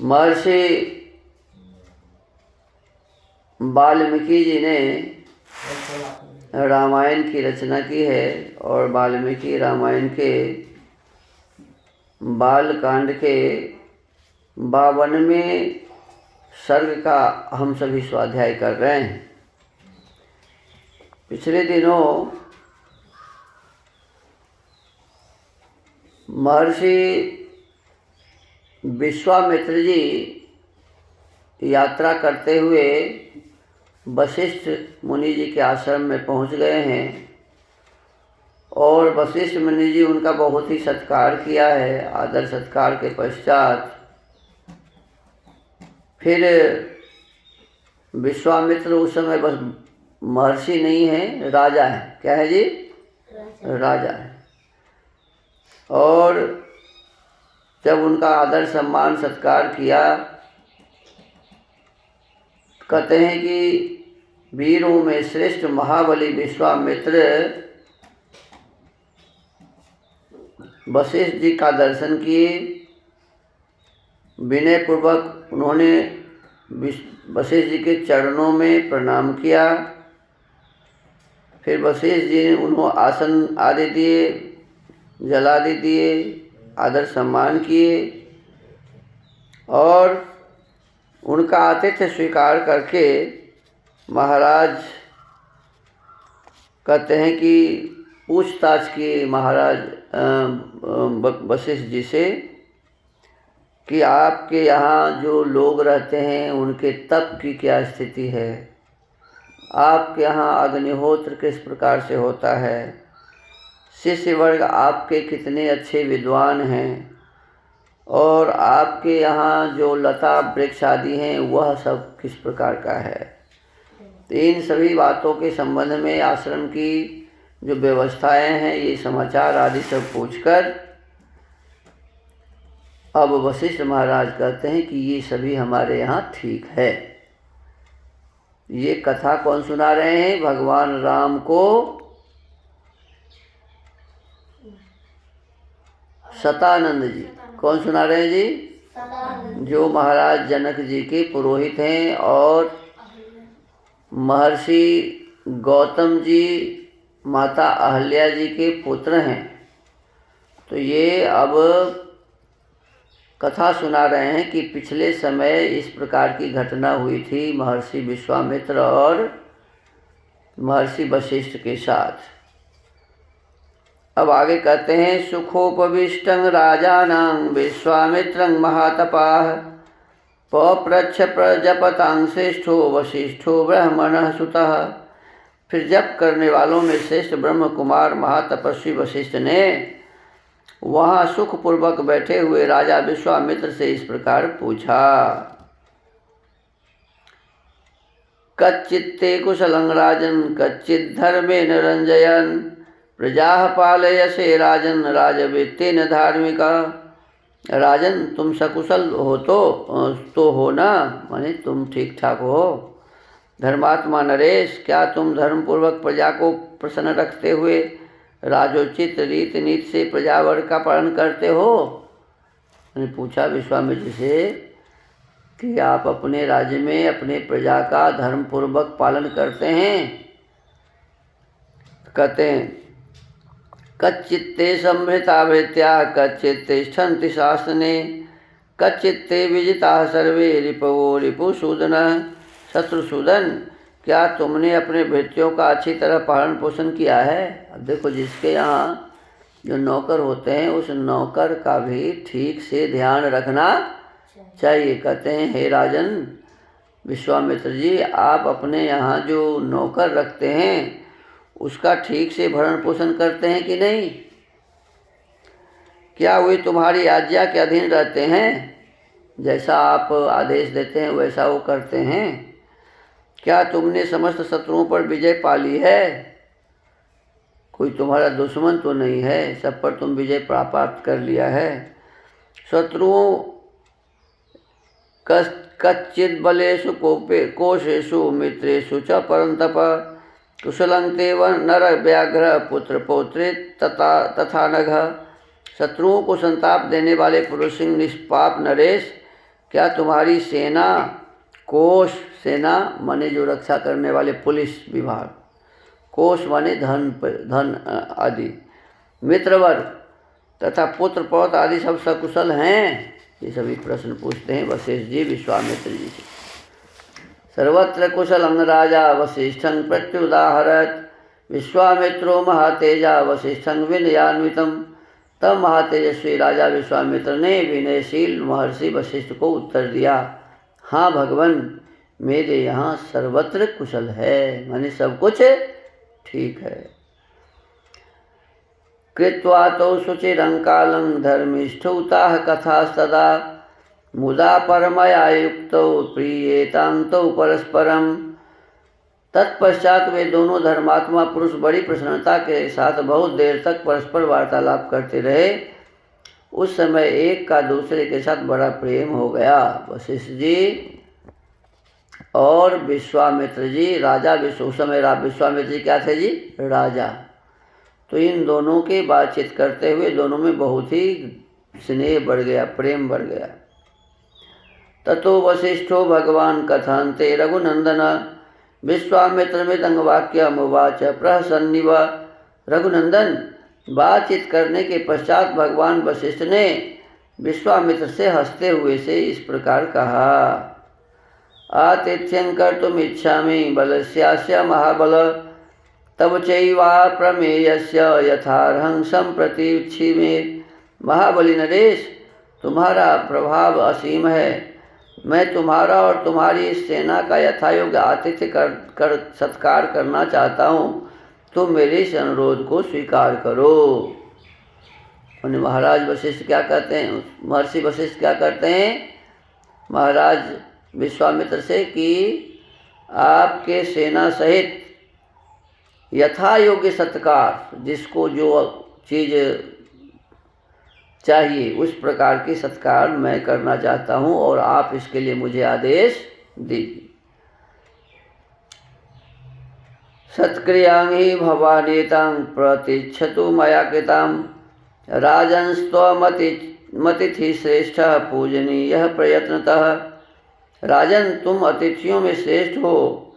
महर्षि वाल्मीकि जी ने रामायण की रचना की है और वाल्मीकि रामायण के बालकांड के 52वें सर्ग का हम सभी स्वाध्याय कर रहे हैं। पिछले दिनों महर्षि विश्वामित्र जी यात्रा करते हुए वशिष्ठ मुनि जी के आश्रम में पहुंच गए हैं और वशिष्ठ मुनि जी उनका बहुत ही सत्कार किया है। आदर सत्कार के पश्चात फिर विश्वामित्र उस समय बस महर्षि नहीं है, राजा है। क्या है जी? राजा है। और जब उनका आदर सम्मान सत्कार किया, कहते हैं कि वीरों में श्रेष्ठ महाबली विश्वामित्र वशिष्ठ जी का दर्शन किए। विनय पूर्वक उन्होंने वशिष्ठ जी के चरणों में प्रणाम किया। फिर वशिष्ठ जी ने उन्होंने आसन आदि दिए, जल आदि दिए, आदर सम्मान किए और उनका आतिथ्य स्वीकार करके महाराज कहते हैं कि पूछताछ की महाराज वशिष्ठ जी से कि आपके यहाँ जो लोग रहते हैं उनके तप की क्या स्थिति है, आपके यहाँ अग्निहोत्र किस प्रकार से होता है, शिष्य वर्ग आपके कितने अच्छे विद्वान हैं और आपके यहाँ जो लता वृक्ष आदि हैं वह सब किस प्रकार का है। तो इन सभी बातों के संबंध में आश्रम की जो व्यवस्थाएं हैं, ये समाचार आदि सब पूछकर अब वशिष्ठ महाराज कहते हैं कि ये सभी हमारे यहाँ ठीक है। ये कथा कौन सुना रहे हैं? भगवान राम को शतानंद जी। कौन सुना रहे हैं जी? जो महाराज जनक जी के पुरोहित हैं और महर्षि गौतम जी माता अहल्या जी के पुत्र हैं। तो ये अब कथा सुना रहे हैं कि पिछले समय इस प्रकार की घटना हुई थी महर्षि विश्वामित्र और महर्षि वशिष्ठ के साथ। अब आगे कहते हैं, सुखोपविष्टं राजानां विश्वामित्रं महातपाः पप्रच्छ प्रजपतां श्रेष्ठो वशिष्ठो ब्राह्मणः सुतः। फिर जप करने वालों में श्रेष्ठ ब्रह्म कुमार महातपस्वी वशिष्ठ ने वहाँ सुखपूर्वक बैठे हुए राजा विश्वामित्र से इस प्रकार पूछा, कच्चित्ते कुशलं राजन् कच्चित् धर्मेण रंजयन् प्रजाः पालयसे राजन् राजवित्तेन धार्मिका। राजन, तुम सकुशल हो तो हो ना, माने तुम ठीक ठाक हो। धर्मात्मा नरेश, क्या तुम धर्मपूर्वक प्रजा को प्रसन्न रखते हुए राजोचित रीति नीति से प्रजावर्ग का पालन करते हो? मैंने पूछा विश्वामित्र से कि आप अपने राज्य में अपने प्रजा का धर्मपूर्वक पालन करते हैं? कहते हैं, कच्चित्ते संभृता भृत्या कच्चित् तिष्ठन्ति शासने कच्चित्ते विजिताः सर्वे रिपवो रिपुसूदन। शत्रुसूदन, क्या तुमने अपने भृत्यों का अच्छी तरह पालन पोषण किया है? अब देखो, जिसके यहाँ जो नौकर होते हैं उस नौकर का भी ठीक से ध्यान रखना चाहिए। कहते हैं, हे राजन विश्वामित्र जी, आप अपने यहाँ जो नौकर रखते हैं उसका ठीक से भरण पोषण करते हैं कि नहीं? क्या वे तुम्हारी आज्ञा के अधीन रहते हैं? जैसा आप आदेश देते हैं वैसा वो करते हैं? क्या तुमने समस्त शत्रुओं पर विजय पा ली है? कोई तुम्हारा दुश्मन तो नहीं है, सब पर तुम विजय प्राप्त कर लिया है। शत्रुओं कच्चित् बलेषु कोशेषु मित्रेषु च परन्तप कुशलं तेव नर व्याघ्र पुत्र पौत्रे तथा नघ। शत्रुओं को संताप देने वाले पुरुष सिंह निष्पाप नरेश, क्या तुम्हारी सेना, कोष, सेना माने जो रक्षा करने वाले पुलिस विभाग, कोष माने धन आदि, मित्रवर्ग तथा पुत्र पौत्र आदि सब सकुशल हैं? ये सभी प्रश्न पूछते हैं वशिष्ठ जी विश्वामित्र जी से। सर्वत्र कुशलं राजा वसिष्ठं प्रत्युदाहरत्, विश्वामित्रो महातेजा वसिष्ठं विनयान्वितं। तब महातेजस्वी राजा विश्वामित्र ने विनयशील महर्षि वशिष्ठ को उत्तर दिया, हाँ भगवान, मेरे यहाँ सर्वत्र कुशल है, माने सब कुछ ठीक है। कृत्वा तो शुचिरं कालं धर्मिष्ठौताः कथास्तदा, मुदा परमया युक्तौ प्रीयेतां परस्परम। तत्पश्चात वे दोनों धर्मात्मा पुरुष बड़ी प्रसन्नता के साथ बहुत देर तक परस्पर वार्तालाप करते रहे। उस समय एक का दूसरे के साथ बड़ा प्रेम हो गया। वशिष्ठ जी और विश्वामित्र जी, राजा उस समय विश्वामित्र जी क्या थे जी? राजा। तो इन दोनों के बातचीत करते हुए दोनों में बहुत ही स्नेह बढ़ गया, प्रेम बढ़ गया। ततो वसिष्ठो भगवान कथन्ते रघुनंदन, विश्वामित्रमिदं वाक्यमुवाच प्रहसन्निव। रघुनंदन, बातचीत करने के पश्चात भगवान वशिष्ठ ने विश्वामित्र से हंसते हुए से इस प्रकार कहा, आतिथ्यं कर्तुम इच्छामि बलस्यास्य महाबल, तब चैवा प्रमेयस्य यथार्हं संप्रति में। महाबली नरेश, तुम्हारा प्रभाव असीम है। मैं तुम्हारा और तुम्हारी सेना का यथायोग्य आतिथ्य कर सत्कार करना चाहता हूँ। तुम मेरे इस अनुरोध को स्वीकार करो। उन्हें महाराज वशिष्ठ क्या कहते हैं, महर्षि वशिष्ठ क्या कहते हैं महाराज विश्वामित्र से कि आपके सेना सहित यथा योग्य सत्कार, जिसको जो चीज़ चाहिए उस प्रकार की सत्कार मैं करना चाहता हूँ और आप इसके लिए मुझे आदेश दीजिए। सत्क्रियांहि भवानेतां प्रतीक्षतु मया कृतां, राजन्स्त्वमतिथि श्रेष्ठ पूजनीयः प्रयत्नतः। राजन, तुम अतिथियों में श्रेष्ठ हो,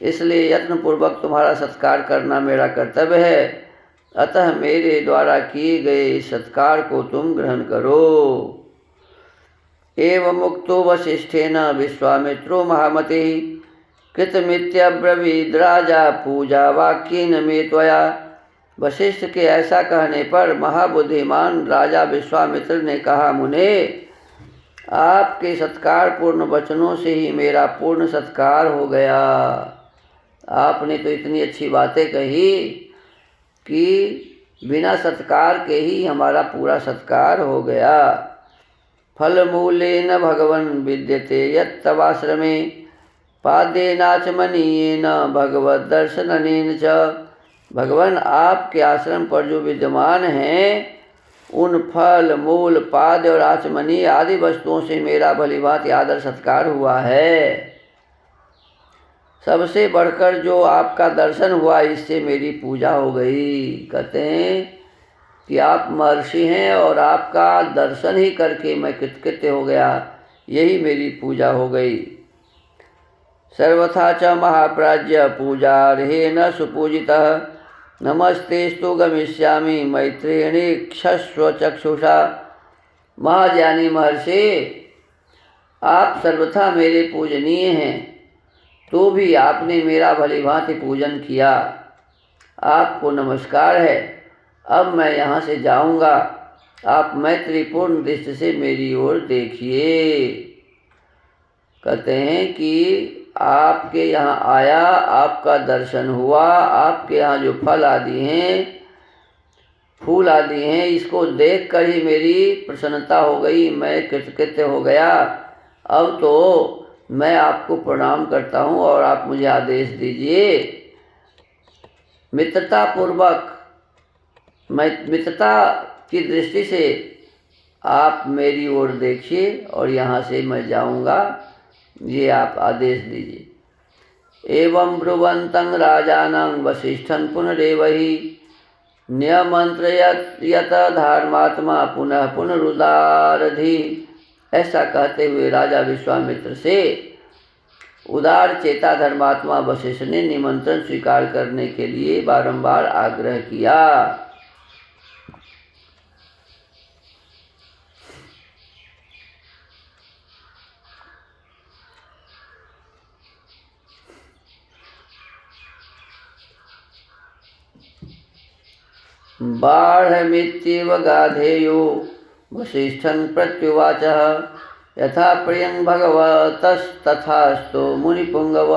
इसलिए यत्नपूर्वक तुम्हारा सत्कार करना मेरा कर्तव्य है। अतः मेरे द्वारा किए गए सत्कार को तुम ग्रहण करो। एवं मुक्तो वशिष्ठेन विश्वामित्रो महामतिः, कृतमित्यब्रवीद् राजा पूजा वाक्येन मे त्वया। वशिष्ठ के ऐसा कहने पर महाबुद्धिमान राजा विश्वामित्र ने कहा, मुने, आपके सत्कार पूर्ण वचनों से ही मेरा पूर्ण सत्कार हो गया। आपने तो इतनी अच्छी बातें कही कि बिना सत्कार के ही हमारा पूरा सत्कार हो गया। फलमूलेन भगवन् विद्यते यत्तवाश्रमे, पादेनाचमनीयेन भगवद दर्शनेन च। भगवान, आपके आश्रम पर जो विद्यमान हैं उन फल, मूल, पाद और आचमनीय आदि वस्तुओं से मेरा भलीभांति आदर सत्कार हुआ है। सबसे बढ़कर जो आपका दर्शन हुआ, इससे मेरी पूजा हो गई। कहते हैं कि आप महर्षि हैं और आपका दर्शन ही करके मैं कृतकृत्य हो गया, यही मेरी पूजा हो गई। सर्वथा च महाप्राज्य पूजार्हेण सुपूजितः, नमस्तेस्तु गमिष्यामि मैत्रेयणे क्षस्व चक्षुषा। महाज्ञानी महर्षि, आप सर्वथा मेरे पूजनीय हैं, तो भी आपने मेरा भलीभांति पूजन किया। आपको नमस्कार है। अब मैं यहाँ से जाऊँगा, आप मैत्रीपूर्ण दृष्टि से मेरी ओर देखिए। कहते हैं कि आपके यहाँ आया, आपका दर्शन हुआ, आपके यहाँ जो फल आदि हैं, फूल आदि हैं, इसको देखकर ही मेरी प्रसन्नता हो गई, मैं कृतकृत्य हो गया। अब तो मैं आपको प्रणाम करता हूँ और आप मुझे आदेश दीजिए। मित्रता की दृष्टि से आप मेरी ओर देखिए और यहाँ से मैं जाऊँगा, ये आप आदेश दीजिए। एवं ब्रुवन्तं राजानं वसिष्ठं पुनरेवहि, नियमन्त्रयत् यत धर्मात्मा पुनः पुनरुदारधि। ऐसा कहते हुए राजा विश्वामित्र से उदार चेता धर्मात्मा वशिष्ठ ने निमंत्रण स्वीकार करने के लिए बारंबार आग्रह किया। बाढ़मित्येव गाधेयो वसिष्ठं प्रत्युवाचः यथा प्रियं भगवतस्तथास्तु मुनिपुंगव।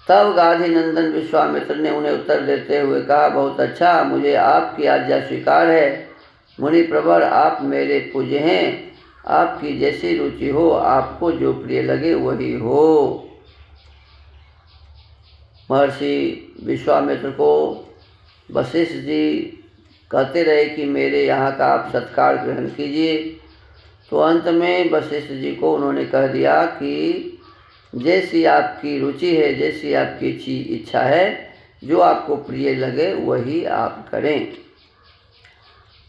तब गाधी नंदन विश्वामित्र ने उन्हें उत्तर देते हुए कहा, बहुत अच्छा, मुझे आपकी आज्ञा स्वीकार है। मुनि प्रवर, आप मेरे पूज्य हैं। आपकी जैसी रुचि हो, आपको जो प्रिय लगे वही हो। महर्षि विश्वामित्र को वशिष्ठ जी कहते रहे कि मेरे यहाँ का आप सत्कार ग्रहण कीजिए। तो अंत में वशिष्ठ जी को उन्होंने कह दिया कि जैसी आपकी रुचि है, जैसी आपकी इच्छा है, जो आपको प्रिय लगे वही आप करें।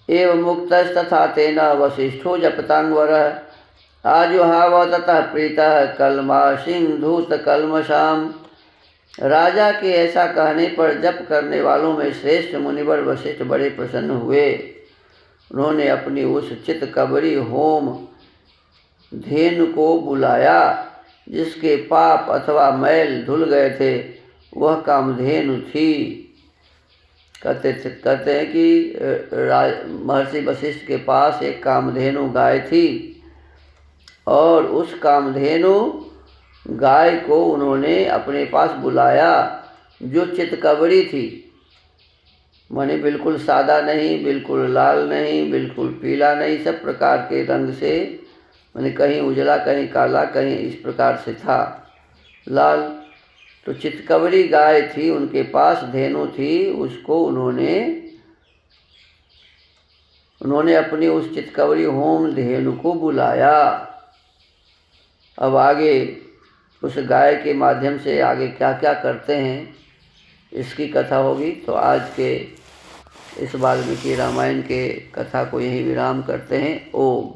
एवं मुक्तस्तथा तेन वसिष्ठो जपतांगवरः आजुहाव ततः प्रीतः कल्मासिंधूत कल्मषाम। राजा के ऐसा कहने पर जप करने वालों में श्रेष्ठ मुनिवर वशिष्ठ बड़े प्रसन्न हुए। उन्होंने अपनी उस चित्तकबरी होम धेनु को बुलाया जिसके पाप अथवा मैल धुल गए थे। वह कामधेनु थी। कहते हैं कि महर्षि वशिष्ठ के पास एक कामधेनु गाय थी और उस कामधेनु गाय को उन्होंने अपने पास बुलाया जो चितकबरी थी। माने बिल्कुल सादा नहीं, बिल्कुल लाल नहीं, बिल्कुल पीला नहीं, सब प्रकार के रंग से, माने कहीं उजला कहीं काला कहीं इस प्रकार से था लाल। तो चितकबरी गाय थी, उनके पास धेनु थी। उसको उन्होंने अपनी उस चितकबरी होम धेनु को बुलाया। अब आगे उस गाय के माध्यम से आगे क्या क्या करते हैं इसकी कथा होगी। तो आज के इस वाल्मीकि रामायण के कथा को यहीं विराम करते हैं। ओम।